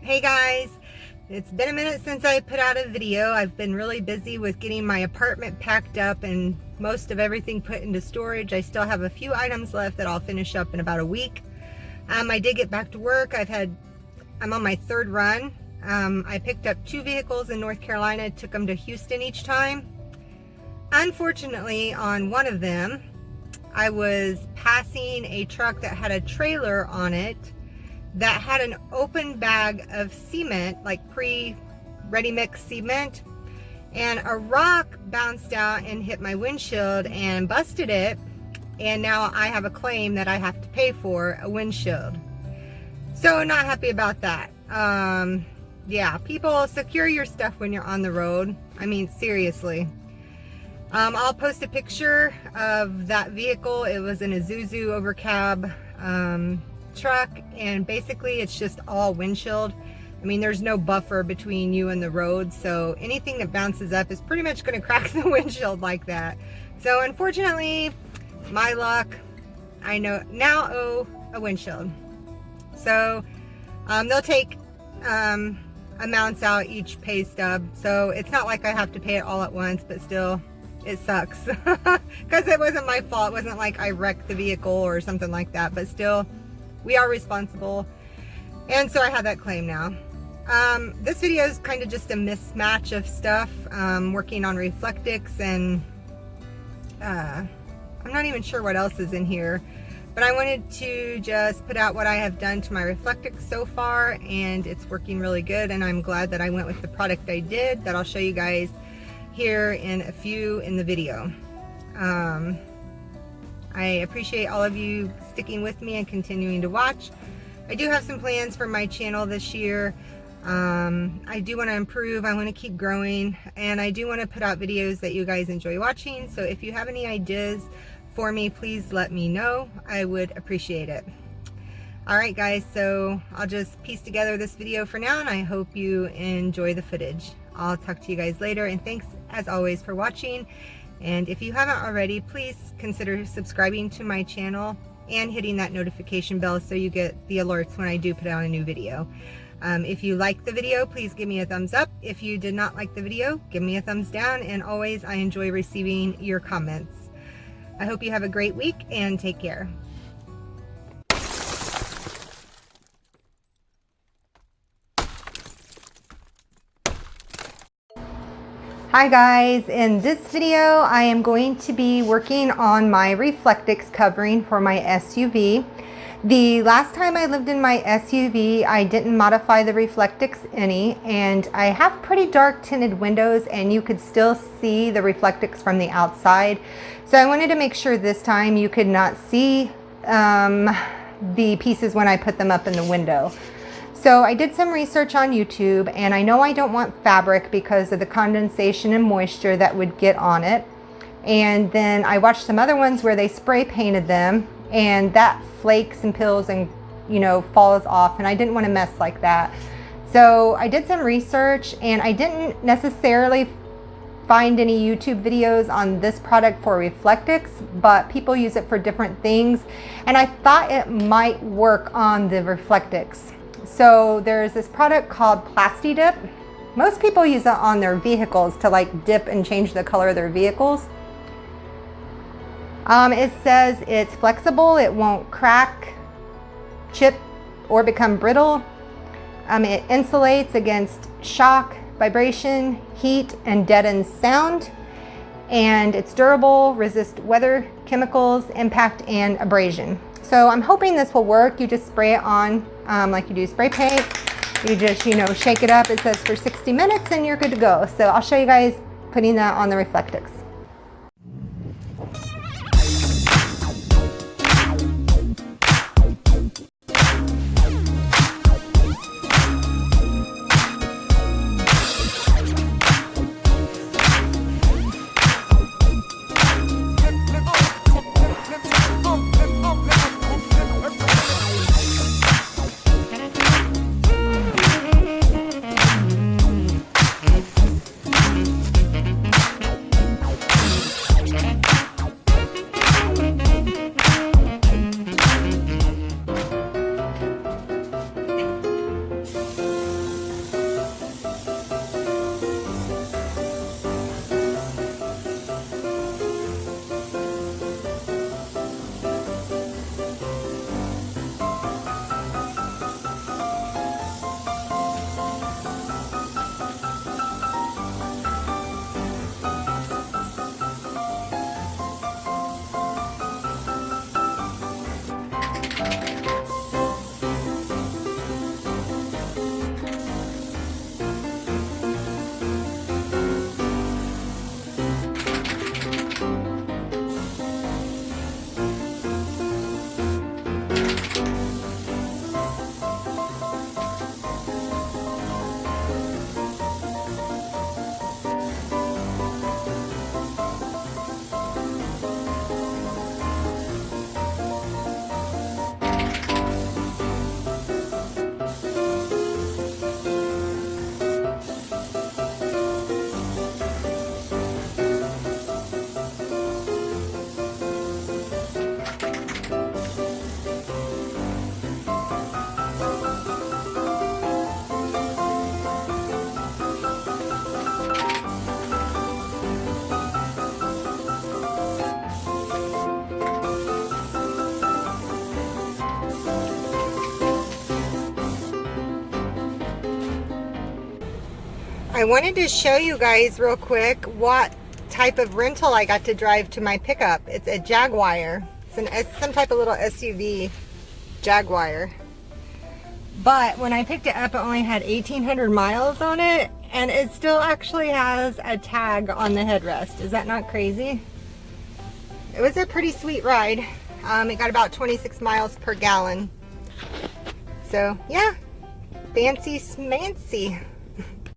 Hey guys, it's been a minute since I put out a video. I've been really busy with getting my apartment packed up and most of everything put into storage. I still have a few items left that I'll finish up in about a week. I did get back to work. I'm on my third run. I picked up 2 vehicles in North Carolina, took them to Houston each time. Unfortunately, on one of them, I was passing a truck that had a trailer on it that had an open bag of cement, like pre-ready mix cement, and a rock bounced out and hit my windshield and busted it, and now I have a claim that I have to pay for a windshield. So not happy about that. Yeah, people, secure your stuff when you're on the road. I mean, seriously. I'll post a picture of that vehicle. It was an Isuzu overcab truck, and basically it's just all windshield. I mean, there's no buffer between you and the road, so anything that bounces up is pretty much going to crack the windshield like that. So unfortunately, my luck, I now owe a windshield. So they'll take amounts out each pay stub, so it's not like I have to pay it all at once, but still it sucks because it wasn't my fault. It wasn't like I wrecked the vehicle or something like that, but still we are responsible, and so I have that claim now. This video is kind of just a mismatch of stuff. Working on Reflectix, and I'm not even sure what else is in here, but I wanted to just put out what I have done to my Reflectix so far, and it's working really good, and I'm glad that I went with the product I did, that I'll show you guys here in a few in the video. I appreciate all of you sticking with me and continuing to watch. I do have some plans for my channel this year. I do want to improve. I want to keep growing, and I do want to put out videos that you guys enjoy watching. So if you have any ideas for me, please let me know. I would appreciate it. Alright guys, so I'll just piece together this video for now, and I hope you enjoy the footage. I'll talk to you guys later, and thanks as always for watching. And if you haven't already, please consider subscribing to my channel and hitting that notification bell so you get the alerts when I do put out a new video. If you like the video, please give me a thumbs up. If you did not like the video, give me a thumbs down, and always I enjoy receiving your comments. I hope you have a great week, and take care. Hi guys, in this video I am going to be working on my Reflectix covering for my SUV. The last time I lived in my SUV, I didn't modify the Reflectix any, and I have pretty dark tinted windows and you could still see the Reflectix from the outside. So I wanted to make sure this time you could not see the pieces when I put them up in the window. So I did some research on YouTube, and I know I don't want fabric because of the condensation and moisture that would get on it. And then I watched some other ones where they spray painted them, and that flakes and pills and, you know, falls off, and I didn't want to mess like that. So I did some research, and I didn't necessarily find any YouTube videos on this product for Reflectix, but people use it for different things, and I thought it might work on the Reflectix. So there's this product called Plasti dip. Most people use it on their vehicles to like dip and change the color of their vehicles. It says it's flexible, it won't crack, chip, or become brittle. It insulates against shock, vibration, heat, and deadened sound. And it's durable, resists weather, chemicals, impact, and abrasion. So I'm hoping this will work. You just spray it on like you do spray paint. You just, you know, shake it up. It says for 60 minutes and you're good to go. So I'll show you guys putting that on the Reflectix. I wanted to show you guys real quick what type of rental I got to drive to my pickup. It's a Jaguar. It's some type of little SUV Jaguar. But when I picked it up, it only had 1,800 miles on it, and it still actually has a tag on the headrest. Is that not crazy? It was a pretty sweet ride. It got about 26 miles per gallon. So yeah, fancy smancy.